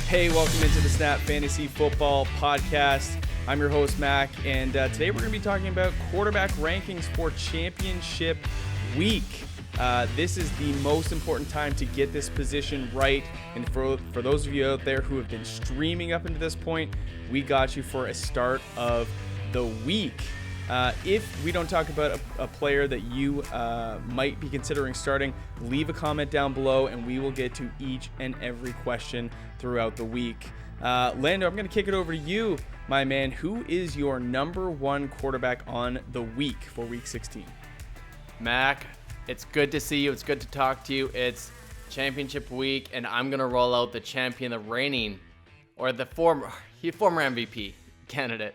Hey, welcome into the Snap Fantasy Football Podcast. I'm your host, Mack, and today we're going to be talking about quarterback rankings for championship week. This is the most important time to get this position right, and for those of you out there who have been streaming up into this point, we got you for a start of the week. If we don't talk about a player that you might be considering starting, leave a comment down below and we will get to each and every question throughout the week. Lando, I'm going to kick it over to you, my man. Who is your number one quarterback on the week for week 16? Mac, it's good to see you. It's good to talk to you. It's championship week, and I'm going to roll out the champion, the reigning, or the former MVP candidate.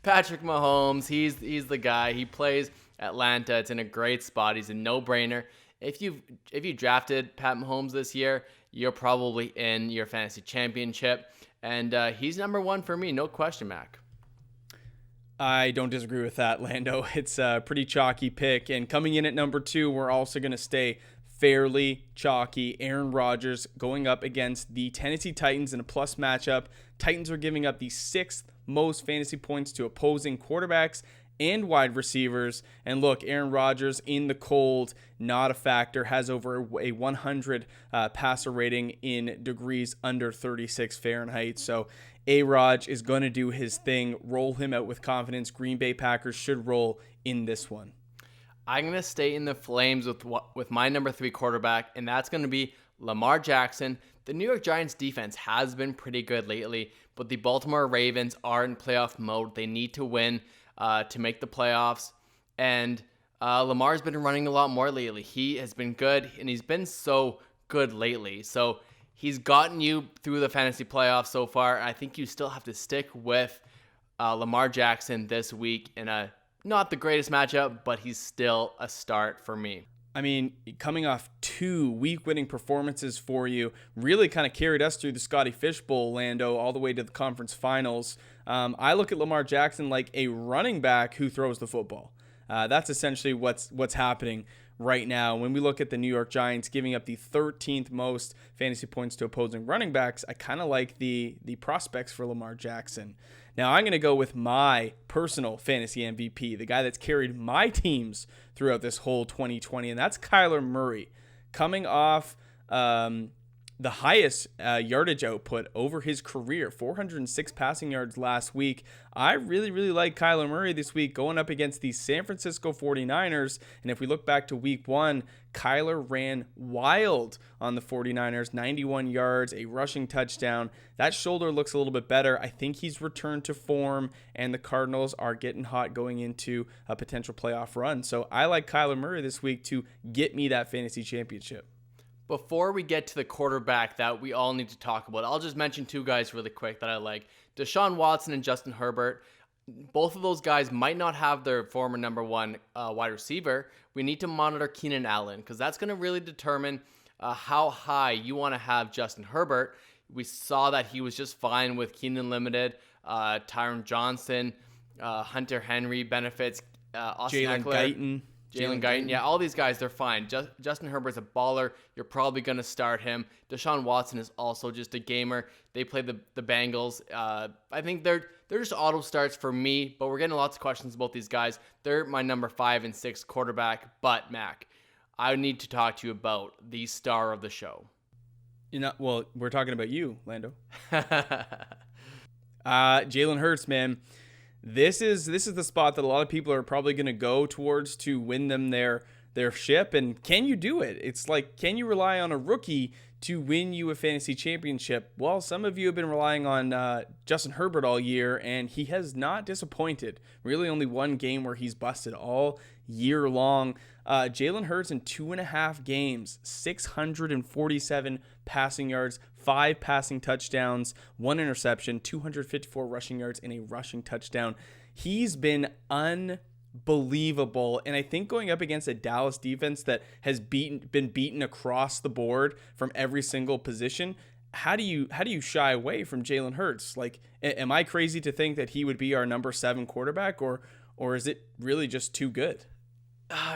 Patrick Mahomes, he's the guy. He plays Atlanta. It's in a great spot. He's a no-brainer. If you drafted Pat Mahomes this year, you're probably in your fantasy championship, and he's number one for me, no question, Mac. I don't disagree with that, Lando. It's a pretty chalky pick, and coming in at number two, we're also going to stay fairly chalky. Aaron Rodgers going up against the Tennessee Titans in a plus matchup. Titans are giving up the sixth most fantasy points to opposing quarterbacks and wide receivers. And look, Aaron Rodgers in the cold, not a factor, has over a 100 passer rating in degrees under 36 Fahrenheit. So A-Rod is going to do his thing. Roll him out with confidence. Green Bay Packers should roll in this one. I'm going to stay in the flames with my number three quarterback, and that's going to be Lamar Jackson. The New York Giants defense has been pretty good lately, but the Baltimore Ravens are in playoff mode. They need to win to make the playoffs, and Lamar's been running a lot more lately. He has been good, and he's been so good lately. So he's gotten you through the fantasy playoffs so far. I think you still have to stick with Lamar Jackson this week in a not the greatest matchup, but he's still a start for me. I mean, coming off 2 week-winning performances for you, really kind of carried us through the Scotty Fish Bowl, Lando, all the way to the conference finals. I look at Lamar Jackson like a running back who throws the football. That's essentially what's happening right now. When we look at the New York Giants giving up the 13th most fantasy points to opposing running backs, I kind of like the prospects for Lamar Jackson. Now, I'm going to go with my personal fantasy MVP, the guy that's carried my teams throughout this whole 2020, and that's Kyler Murray, coming off the highest yardage output over his career, 406 passing yards last week. I really, really like Kyler Murray this week going up against the San Francisco 49ers. And if we look back to week 1, Kyler ran wild on the 49ers, 91 yards, a rushing touchdown. That shoulder looks a little bit better. I think he's returned to form, and the Cardinals are getting hot going into a potential playoff run. So I like Kyler Murray this week to get me that fantasy championship. Before we get to the quarterback that we all need to talk about, I'll just mention 2 guys really quick that I like. Deshaun Watson and Justin Herbert. Both of those guys might not have their former number one wide receiver. We need to monitor Keenan Allen because that's going to really determine how high you want to have Justin Herbert. We saw that he was just fine with Keenan Limited, Tyron Johnson, Hunter Henry benefits, Austin Eckler. Jalen Guyton, yeah, all these guys, they're fine. Justin Herbert's a baller. You're probably going to start him. Deshaun Watson is also just a gamer. They play the Bengals. I think they're just auto starts for me, but we're getting lots of questions about these guys. They're my number 5 and 6 quarterback. But, Mac, I need to talk to you about the star of the show. Well, we're talking about you, Lando. Jalen Hurts, man. This is the spot that a lot of people are probably going to go towards to win them their ship. And can you do it? It's like, can you rely on a rookie to win you a fantasy championship? Well, some of you have been relying on Justin Herbert all year, and he has not disappointed. Really only one game where he's busted all year long. Jalen Hurts in 2.5 games, 647 passing yards, 5 passing touchdowns, 1 interception, 254 rushing yards, and a rushing touchdown. He's been unbelievable. And I think going up against a Dallas defense that has been beaten across the board from every single position, how do you shy away from Jalen Hurts? Like, am I crazy to think that he would be our number 7 quarterback, or is it really just too good?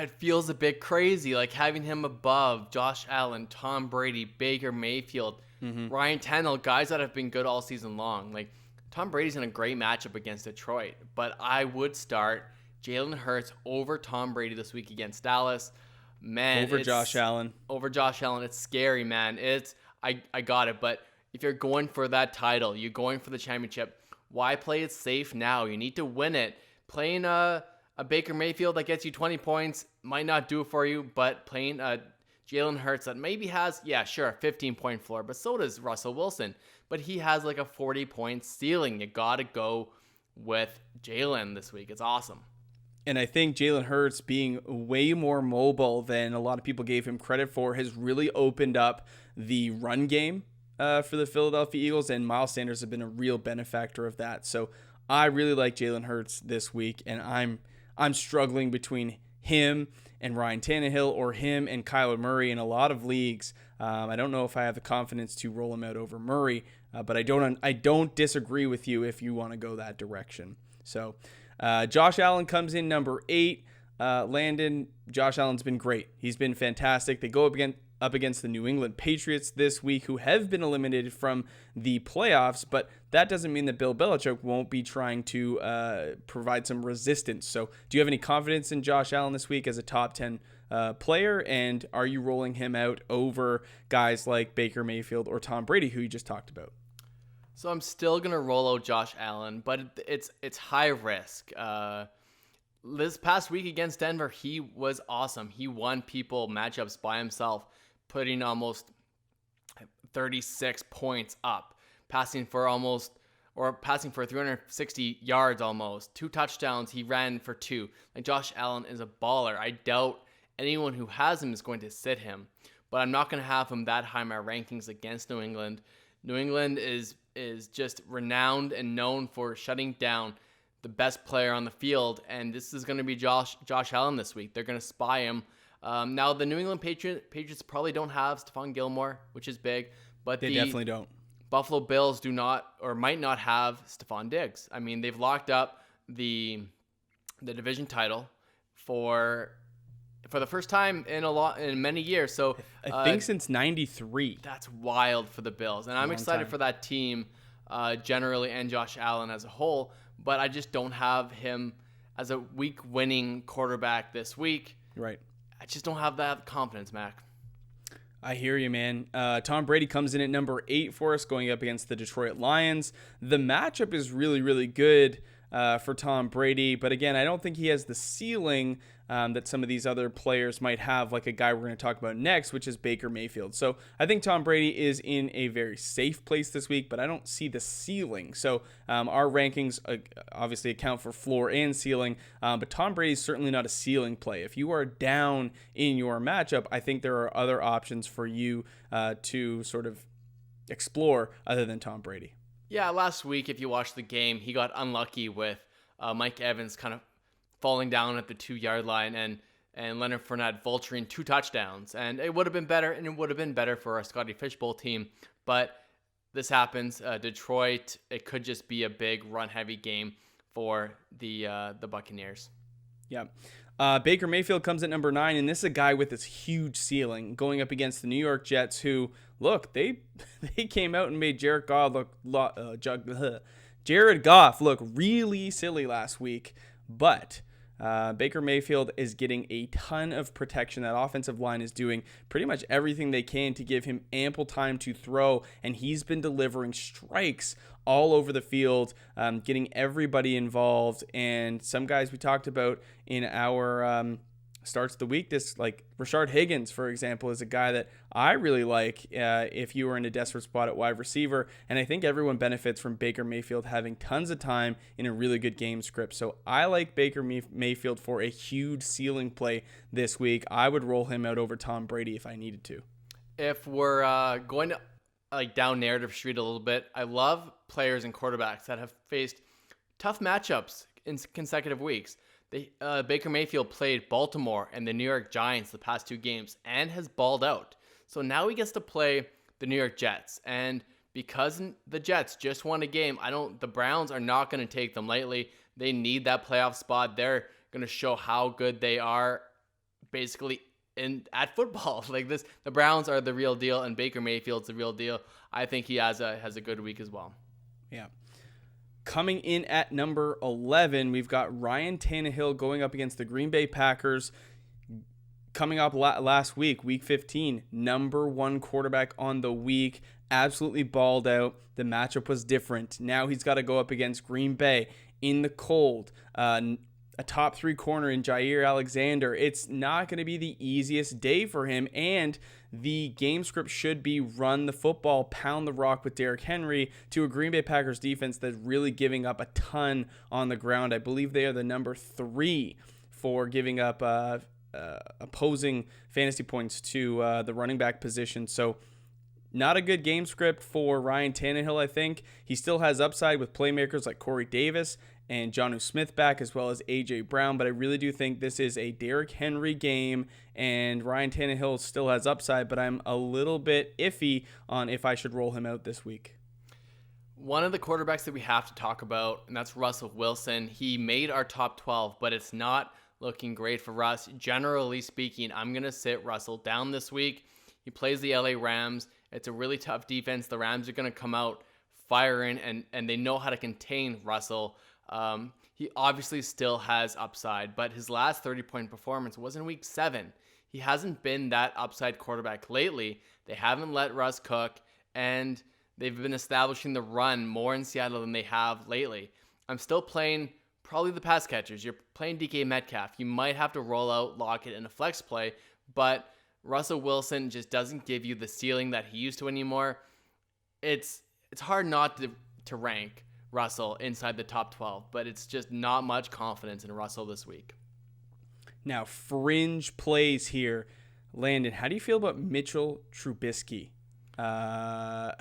It feels a bit crazy, like having him above Josh Allen, Tom Brady, Baker Mayfield. Ryan Tannehill, guys that have been good all season long. Like, Tom Brady's in a great matchup against Detroit, but I would start Jalen Hurts over Tom Brady this week against Dallas. Man, Over Josh Allen. Over Josh Allen. It's scary, man. I got it, but if you're going for that title, you're going for the championship, why play it safe now? You need to win it. Playing a Baker Mayfield that gets you 20 points might not do it for you, but playing Jalen Hurts that maybe has, a 15-point floor, but so does Russell Wilson. But he has like a 40-point ceiling. You got to go with Jalen this week. It's awesome. And I think Jalen Hurts being way more mobile than a lot of people gave him credit for has really opened up the run game for the Philadelphia Eagles, and Miles Sanders has been a real benefactor of that. So I really like Jalen Hurts this week, and I'm struggling between him and Ryan Tannehill or him and Kyler Murray in a lot of leagues. I don't know if I have the confidence to roll him out over Murray, but I don't disagree with you if you want to go that direction. So Josh Allen comes in number 8. Landon, Josh Allen's been great. He's been fantastic. They go up against the New England Patriots this week, who have been eliminated from the playoffs, but that doesn't mean that Bill Belichick won't be trying to provide some resistance. So do you have any confidence in Josh Allen this week as a top 10 player, and are you rolling him out over guys like Baker Mayfield or Tom Brady, who you just talked about? So I'm still going to roll out Josh Allen, but it's high risk. This past week against Denver, he was awesome. He won people matchups by himself, putting almost 36 points up, passing for 360 yards almost, 2 touchdowns. He ran for 2. Like, Josh Allen is a baller. I doubt anyone who has him is going to sit him, but I'm not going to have him that high in my rankings against New England. New England is just renowned and known for shutting down the best player on the field, and this is going to be Josh Allen this week. They're going to spy him. Now, the New England Patriots probably don't have Stephon Gilmore, which is big, but they definitely don't. Buffalo Bills do not or might not have Stephon Diggs. I mean, they've locked up the division title for the first time in many years. So I think since '93. That's wild for the Bills, and I'm excited for that team generally and Josh Allen as a whole. But I just don't have him as a week-winning quarterback this week. Right. I just don't have that confidence, Mac. I hear you, man. Tom Brady comes in at number 8 for us, going up against the Detroit Lions. The matchup is really, really good for Tom Brady, but again, I don't think he has the ceiling that some of these other players might have, like a guy we're going to talk about next, which is Baker Mayfield. So I think Tom Brady is in a very safe place this week, but I don't see the ceiling. So our rankings obviously account for floor and ceiling, but Tom Brady is certainly not a ceiling play. If you are down in your matchup, I think there are other options for you to sort of explore other than Tom Brady. Yeah, last week, if you watched the game, he got unlucky with Mike Evans kind of falling down at the 2-yard line and Leonard Fournette vulturing 2 touchdowns. And it would have been better, and it would have been better for our Scotty Fishbowl team. But this happens. Detroit, it could just be a big run-heavy game for the Buccaneers. Yeah. Baker Mayfield comes at number 9, and this is a guy with this huge ceiling going up against the New York Jets, who, look, they came out and made Jared Goff look really silly last week, but Baker Mayfield is getting a ton of protection. That offensive line is doing pretty much everything they can to give him ample time to throw, and he's been delivering strikes all over the field, getting everybody involved. And some guys we talked about in our starts of the week, this like Rashard Higgins, for example, is a guy that I really like if you were in a desperate spot at wide receiver. And I think everyone benefits from Baker Mayfield having tons of time in a really good game script. So I like Baker Mayfield for a huge ceiling play this week. I would roll him out over Tom Brady if I needed to. If we're going to down narrative street a little bit, I love players and quarterbacks that have faced tough matchups in consecutive weeks. Baker Mayfield played Baltimore and the New York Giants the past 2 games and has balled out. So now he gets to play the New York Jets. And because the Jets just won a game, the Browns are not going to take them lightly. They need that playoff spot. They're going to show how good they are basically at football. Like this, the Browns are the real deal and Baker Mayfield's the real deal. I think he has a good week as well. Yeah. Coming in at number 11, we've got Ryan Tannehill going up against the Green Bay Packers. Coming up last week, week 15, number 1 quarterback on the week, absolutely balled out. The matchup was different. Now he's got to go up against Green Bay in the cold. A top 3 corner in Jair Alexander. It's not going to be the easiest day for him, and the game script should be run the football, pound the rock with Derrick Henry to a Green Bay Packers defense that's really giving up a ton on the ground. I believe they are the number 3 for giving up opposing fantasy points to the running back position. So not a good game script for Ryan Tannehill, I think. He still has upside with playmakers like Corey Davis and Jonnu Smith back, as well as A.J. Brown, but I really do think this is a Derrick Henry game, and Ryan Tannehill still has upside, but I'm a little bit iffy on if I should roll him out this week. One of the quarterbacks that we have to talk about, and that's Russell Wilson. He made our top 12, but it's not looking great for Russ. Generally speaking, I'm going to sit Russell down this week. He plays the LA Rams. It's a really tough defense. The Rams are going to come out firing, and they know how to contain Russell. He obviously still has upside, but his last 30-point performance was in week 7. He hasn't been that upside quarterback lately. They haven't let Russ cook, and they've been establishing the run more in Seattle than they have lately. I'm still playing probably the pass catchers. You're playing DK Metcalf. You might have to roll out Lockett in a flex play, but Russell Wilson just doesn't give you the ceiling that he used to anymore. It's hard not to rank Russell inside the top 12, but it's just not much confidence in Russell this week. Now, fringe plays here. Landon, how do you feel about Mitchell Trubisky? I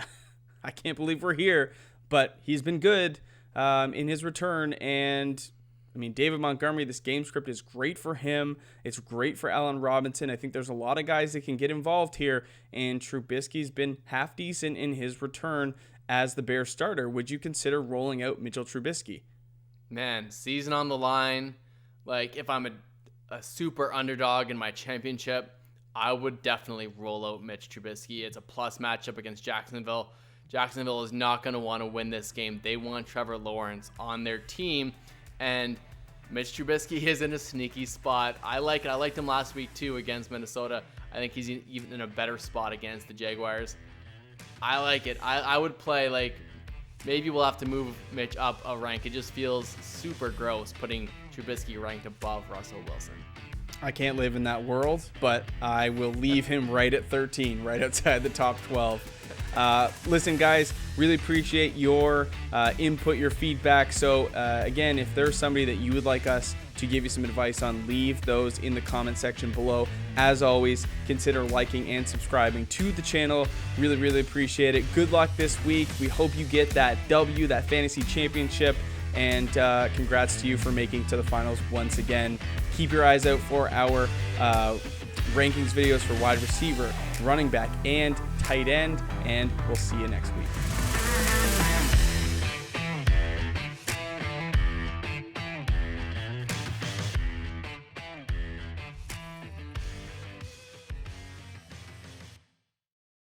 can't believe we're here, but he's been good in his return, and I mean, David Montgomery, this game script is great for him. It's great for Allen Robinson. I think there's a lot of guys that can get involved here, and Trubisky's been half decent in his return as the Bears starter. Would you consider rolling out Mitchell Trubisky? Man, season on the line. Like, if I'm a super underdog in my championship, I would definitely roll out Mitch Trubisky. It's a plus matchup against Jacksonville. Jacksonville is not going to want to win this game. They want Trevor Lawrence on their team, and Mitch Trubisky is in a sneaky spot. I like it. I liked him last week too against Minnesota. I think he's even in a better spot against the Jaguars. I like it. I would play, like, maybe we'll have to move Mitch up a rank. It just feels super gross putting Trubisky ranked above Russell Wilson. I can't live in that world, but I will leave him right at 13, right outside the top 12. Listen, guys, really appreciate your input, your feedback. So, again, if there's somebody that you would like us to give you some advice on, leave those in the comment section below. As always, consider liking and subscribing to the channel. Really, really appreciate it. Good luck this week. We hope you get that W, that fantasy championship, and congrats to you for making to the finals once again. Keep your eyes out for our rankings videos for wide receiver, running back, and tight end, and we'll see you next week.